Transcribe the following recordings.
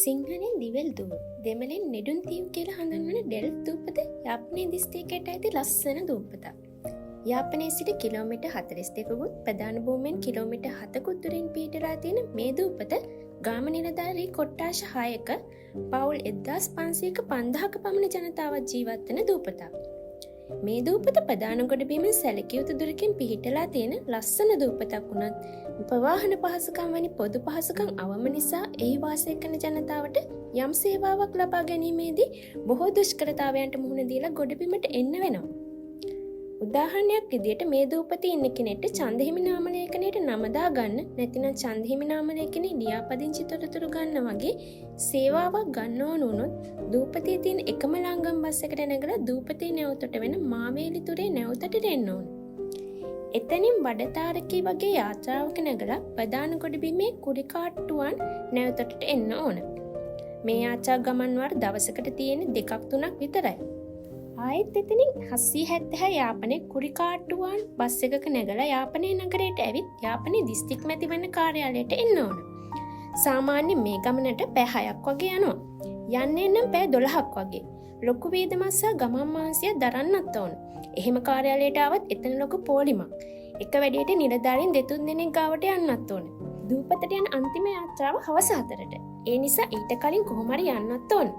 සිංහලෙන් දිවල් දුව දෙමලෙන් නෙඩුන් තීව් කියලා හඳන්වන ඩෙල්ෆ් දූපත යාපනයේ දිස්ත්‍රික්කයට ඇති ලස්සන දූපතක්. යාපනයේ සිට කිලෝමීටර් 42කුත් ප්‍රධාන භූමියෙන් කිලෝමීටර් 7කුත් දුරින් පිහිටලා තියෙන මේ දූපත ග්‍රාම නිලධාරී කොට්ටාශ 6ක පවුල් 1500ක 5000ක පමණ ජනතාවක් ජීවත් වන දූපතක්. මේ දූපත ප්‍රධාන ගොඩබිමෙන් සැලකිය යුතු දුරකින් පිහිටලා තියෙන ලස්සන දූපතක් වුණත් ප්‍රවාහන පහසුකම් වැනි පොදු පහසුකම් අවම නිසා එහි වාසය කරන ජනතාවට යම් සේවාවක් ලබා ගැනීමේදී බොහෝ දුෂ්කරතාවයන්ට මුහුණ දීලා ගොඩබිමට එන්න වෙනවා. උදාහරණයක් විදියට මේ දූපතේ ඉන්න කෙනෙක්ට ඡන්දහිමි නාම ලේඛනයට නම දාගන්න නැතිනම් ඡන්දහිමි නාම ලේඛනේ ලියාපදිංචි තොරතුරු ගන්න වගේ සේවාවක් ගන්න ඕන වුණොත් දූපතේ තියෙන එකම ලංගම් බස් එකට නැගලා දූපතේ නැවතට වෙන මාවේලිතුරේ නැවතට එන්න ඕන. එතනින් වඩතාරකී වගේ යාත්‍රාවක නැගලා ප්‍රධාන ගොඩබිමේ කුරිකාට්ටුවන් නැවතට එන්න ඕන. මේ යාත්‍රා ගමන් වාර දවසකට තියෙන 2-3ක් විතරයි. ආයෙත් එතනින් 770 යාපනයේ කුරිකාට්ටුවන් බස් එකක නැගලා යාපනයේ නගරයට ඇවිත් යාපනයේ දිස්ත්‍රික් මැතිවරණ කාර්යාලයට එන්න ඕන. සාමාන්‍යයෙන් මේ ගමනට පැය 6ක් වගේ යනවා. යන්නේ නම් පැය 12ක් වගේ. ලොකු වේදමත් සහ ගමන් මාංශය දරන්නත් ඕන. එහෙම කාර්යාලයට ආවත් එතන ලොකු පොලිමක්. එක වැඩේට නිලධාරීන් 2-3 දෙනෙක් ගාවට යන්නත් ඕන. දූපතට යන අන්තිම යාත්‍රාව හවස 4ට. ඒ නිසා ඊට කලින් කොහොම හරි යන්නත් ඕන.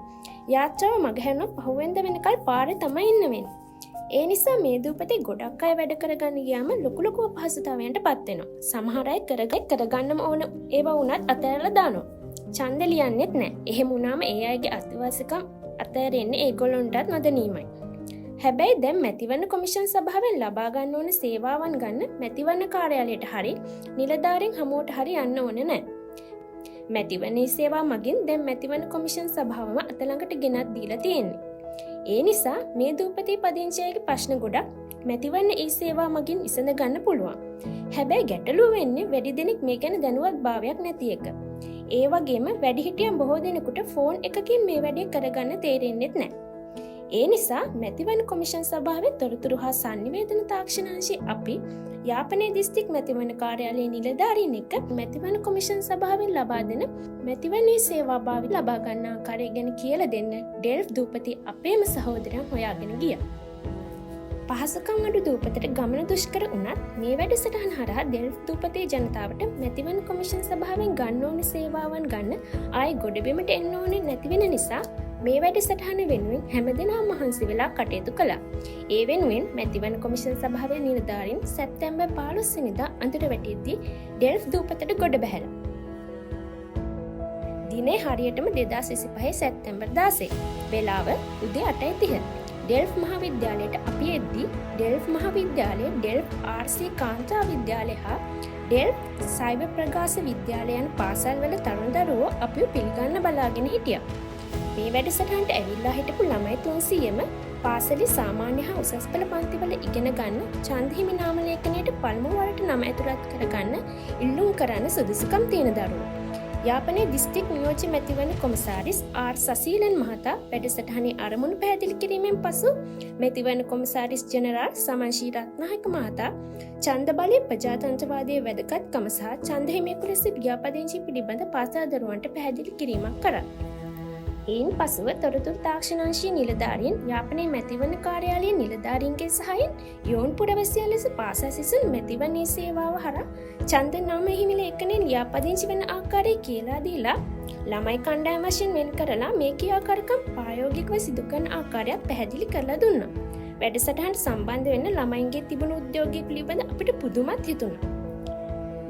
යාත්‍රාව මගහැරෙන පහුවෙන්ද වෙනකල් පාරේ තමයි ඉන්න වෙන්නේ. ඒ නිසා මේ දූපතේ ගොඩක් අය වැඩ කරගන්න ගියාම ලොකු අපහසුතාවයන්ට පත් වෙනවා. සමහර අය කරගන්නම ඕන ඒවා වුණත් අතහැරලා දානවා. ඡන්ද ලියන්නෙත් නැහැ. එහෙම වුණාම ඒ අයගේ අත්වාසිකම් අතහැරෙන්නේ ඒගොල්ලොන්ටත් නොදැනීමයි. හැබැයි දැන් මැතිවරණ කොමිෂන් සභාවෙන් ලබා ගන්න ඕන සේවාවන් ගන්න මැතිවරණ කාර්යාලයට හරි නිලධාරීන් හමුවට හරි යන්න ඕන නැහැ. මැතිවරණ සේවා මගින් දැන් මැතිවරණ කොමිෂන් සභාවම අත ළඟට ගෙනත් දීලා තියෙන්නේ. ඒ නිසා මේ දූපතේ පදිංචි අයගේ ප්‍රශ්න ගොඩක් මැතිවරණ සේවා මගින් විසඳ ගන්න පුළුවන්. හැබැයි ගැටලුව වෙන්නේ වැඩි දෙනෙක් මේ ගැන දැනුවත් භාවයක් නැති එක. ඒ වගේම වැඩිහිටියන් බොහෝ දෙනෙකුට ෆෝන් එකකින් මේ වැඩේ කරගන්න තේරෙන්නේ නැහැ. ඒ නිසා මැතිවරණ කොමිෂන් සභාවේ තොරතුරු හා sannivedana තාක්ෂණ අංශයේ අපි යාපනයේ දිස්ත්‍රික් මැතිවරණ කාර්යාලයේ නිලධාරීන් එක්ක මැතිවරණ කොමිෂන් සභාවෙන් ලබා දෙන මැතිවරණ සේවා භාවිත ලබා ගන්න ආකාරය ගැන කියලා දෙන්න ඩෙල්ෆ් දූපතේ අපේම සහෝදරයන් හොයාගෙන ගියා. පහසුකම් අඩු දූපතට ගමන දුෂ්කර වුණත් මේ වැඩසටහන හරහා ඩෙල්ෆ් දූපතේ ජනතාවට මැතිවරණ කොමිෂන් සභාවෙන් ගන්න ඕන සේවාවන් ගන්න ආයි ගොඩබිමට එන්න ඕනේ නැති වෙන නිසා මේ වැඩසටහන වෙනුවෙන් හැමදෙනාම මහන්සි වෙලා කටයුතු කළා. ඒ වෙනුවෙන් මැතිවරණ කොමිෂන් සභාවේ නිලධාරීන් සැප්තැම්බර් 15 වෙනිදා අන්තිම වැටෙද්දී ඩෙල්ෆ් දූපතට ගොඩ බැහැලා. දිනේ හරියටම 2025 සැප්තැම්බර් 16. වේලාව උදේ 8:30. ඩෙල්ෆ් මහාවිද්‍යාලයට අපි එද්දී ඩෙල්ෆ් මහාවිද්‍යාලයේ ඩෙල්ෆ් ආර්.සී. කාන්තා විද්‍යාලය හා ඩෙල්ෆ් සයිබර් ප්‍රකාශ විද්‍යාලය යන පාසල්වල තරුණ දරුවෝ අපිව පිළිගන්න බලාගෙන හිටියා. මේ වැඩසටහනට ඇවිල්ලා හිටපු ළමයි 300ම පාසලේ සාමාන්‍ය හා උසස් පෙළ පන්තිවල ඉගෙන ගන්න ඡන්දහිමි නාම ලේඛනයට පළමු වරට නම ඇතුළත් කරගන්න ඉල්ලුම් කරන්න සුදුසුකම් තියෙන දරුවෝ. යාපනයේ දිස්ත්‍රික් නියෝජ්‍ය මැතිවරණ කොමසාරිස් ආර් සසීලන් මහතා වැඩසටහනේ අරමුණු පැහැදිලි කිරීමෙන් පසු මැතිවරණ කොමසාරිස් ජෙනරාල් සමන්ශී රත්නායක මහතා ඡන්ද බලයේ ප්‍රජාතන්ත්‍රවාදයේ වැදගත්කම සහ ඡන්දහිමියෙකු ලෙස ලියාපදිංචි පිළිබඳ පාසල් දරුවන්ට පැහැදිලි කිරීමක් කරා. එයින් පසුව තොරතුරු තාක්ෂණ අංශයේ නිලධාරීන් යාපනයේ මැතිවරණ කාර්යාලයේ නිලධාරීන්ගේ සහායෙන් යෝන් පුරවැසියන් ලෙස පාසල් සිසුන් මැතිවරණ සේවාව හරහා ඡන්ද නාම හිමි ලේඛනයේ ලියාපදිංචි වෙන ආකාරය කියලා දීලා ළමයි කණ්ඩායම් වශයෙන් වෙන් කරලා මේ ක්‍රියාකාරකම් ප්‍රායෝගිකව සිදු කරන ආකාරය පැහැදිලි කරලා දුන්නා. වැඩසටහනට සම්බන්ධ වෙන්න ළමයින්ගේ තිබුණු උද්‍යෝගය පිළිබඳ අපිට පුදුමත් හිතුණා.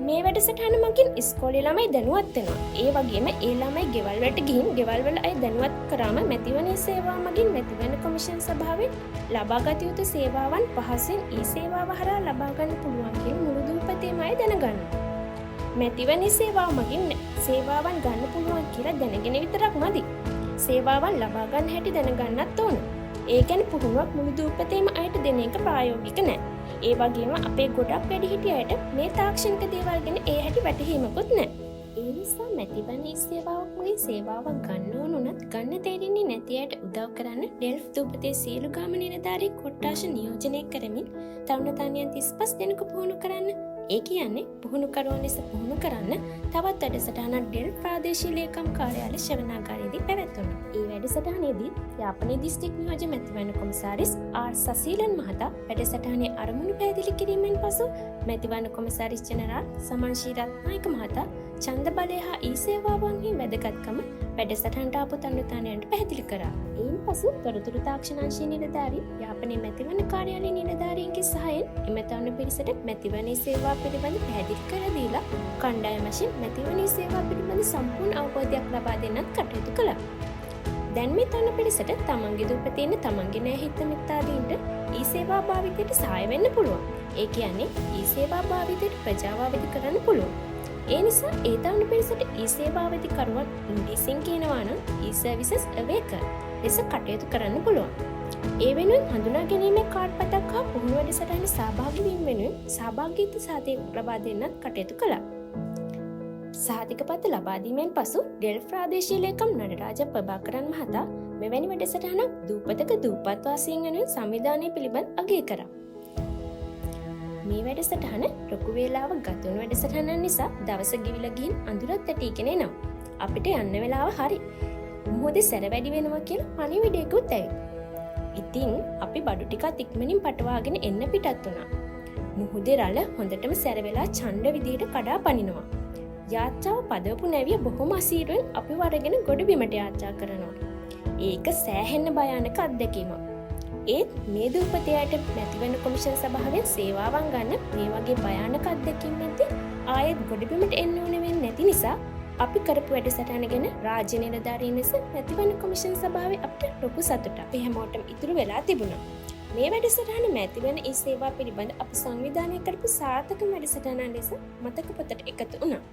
මේ වැඩසටහන මගින් ඉස්කෝලේ ළමයි දැනුවත් වෙනවා. ඒ වගේම ඒ ළමයි ගෙවල් වලට ගිහින් ගෙවල් වල අය දැනුවත් කරාම මැතිවරණ සේවා මගින් මැතිවරණ කොමිෂන් සභාවෙන් ලබාගත යුතු සේවාවන් පහසෙන් සේවාව හරහා ලබා ගන්න පුළුවන් කියලා මුළු දූපතේම අය දැනගන්නවා. මැතිවරණ සේවාව මගින් සේවාවන් ගන්න පුළුවන් කියලා දැනගෙන විතරක් මදි. සේවාවන් ලබා ගන්න හැටි දැනගන්නත් ඕන. ඒ කියන්නේ පුහුණුවක් මුළු දූපතේම අයට දෙන එක ප්‍රායෝගික නෑ. ඒ වගේම අපේ ගොඩක් වැඩිහිටිය අයට මේ තාක්ෂණික දේවල් ගැන ඒ හැටි වැටහීමකුත් නැහැ. ඒ නිසා මැතිවරණ සේවාවක් මගින් සේවාවක් ගන්න ඕන උනත් ගන්න තේරෙන්නේ නැති අයට උදව් කරන්න ඩෙල්ෆ් දූපතේ සියලු ගාම නිලධාරී කොට්ටාශ නියෝජනය කරමින් තරුණ තරුණියන් 35 දෙනෙකු පුහුණු කරන්න ඒ කියන්නේ පුහුණුකරුවන් ලෙස පුහුණු කරන්න තවත් වැඩසටහනක් ඩෙල් ප්‍රාදේශීය ලේකම් කාර්යාලය ශ්‍රවණාගාරයේදී පැවැත්වුණා. ඒ වැඩසටහනේදී යාපනයේ දිස්ත්‍රික් නියෝජ්‍ය මැතිවරණ කොමසාරිස් ආර් සසීලන් මහතා වැඩසටහනේ අරමුණු පැහැදිලි කිරීමෙන් පසු මැතිවරණ කොමසාරිස් ජෙනරාල් සමන්ශී රත්නායක මහතා ඡන්ද බලය හා ඊසේවාවන්හි වැදගත්කම වැඩසටහනට ආපු තනුතානයන්ට පැහැදිලි කරා. එයින් පසු තොරතුරු තාක්ෂණ අංශයේ නිලධාරී යාපනයේ මැතිවරණ කාර්යාලයේ නිලධාරීන්ගේ සහායෙන් එම තරුණ පිරිසට මැතිවරණ සේවා පිළිබඳ පැහැදිලි කර දීලා කණ්ඩායම වශයෙන් මැතිවරණ සේවා පිළිබඳ සම්පූර්ණ අවබෝධයක් ලබා දෙන්නත් කටයුතු කළා. දැන් මේ තරුණ පිරිසට තමන්ගේ දුපතේ ඉන්න තමන්ගේ නෑහිත මිත්‍රාදීන්ට ඊ-සේවා භාවිතයට සහාය වෙන්න පුළුවන්. ඒ කියන්නේ ඊ-සේවා භාවිතයට ප්‍රජාව අවදි කරන්න පුළුවන්. ඒ නිසා ඒ තරුණ පිරිසට ඊ-සේවා අවදිකරුවන් ඉංග්‍රීසියෙන් කියනවා නම් e-services aware ලෙස කටයුතු කරන්න පුළුවන්. ඒ වෙනුවෙන් හඳුනා ගැනීමේ කාඩ් පතක් හා පුහුණු වැඩසටහනේ සහභාගී වීම වෙනුවෙන් සහභාගීත්ව සහතිකයක් ලබා දෙන්නත් කටයුතු කළා. සහතිකපත් ලබා දීමෙන් පසු ඩෙල් ප්‍රාදේශීය ලේකම් නඩරාජ ප්‍රභාකරන් මහතා මෙවැනි වැඩසටහනක් දූපතක දූපත් වාසීන් වෙනුවෙන් සංවිධානය පිළිබඳ අගය කරා. මේ වැඩසටහන ලොකු වේලාවක් ගත වුණු වැඩසටහනක් නිසා දවස ගිවිලා ගිහින් අඳුරත් ඇටීගෙන එනවා. අපිට යන්න වෙලාව හරි. මොහොතේ සැර වැඩි වෙනවා කියලා පණිවිඩයකුත් ඇවිත්. ඉතින් අපි බඩු ටිකත් ඉක්මනින් පටවාගෙන එන්න පිටත් වුණා. මුහුදේ රළ හොඳටම සැර වෙලා ඡණ්ඩ විදියට කඩා පනිනවා. යාත්‍රාව පදවපු නැවිය බොහොම අසීරුවෙන් අපි වරගෙන ගොඩ බිමට යාත්‍රා කරනවා. ඒක සෑහෙන්න භයානක අත්දැකීමක්. ඒත් මේ දූපතයට මැතිවරණ කොමිෂන් සභාවෙන් සේවාවන් ගන්න මේ වගේ භයානක අත්දැකීම් නැති ආයෙත් ගොඩ බිමට එන්න ඕන වෙන්නේ නැති නිසා අපි කරපු වැඩසටහන ගැන රාජ්‍ය නිලධාරීන් ලෙස මැතිවරණ කොමිෂන් සභාවේ අපිට ලොකු සතුටක් අපි හැමෝටම ඉතුරු වෙලා තිබුණා. මේ වැඩසටහන මැතිවරණ ඊ-සේවා පිළිබඳ අපි සංවිධානය කරපු සාර්ථක වැඩසටහන ලෙස මතක පොතට එකතු වුණා.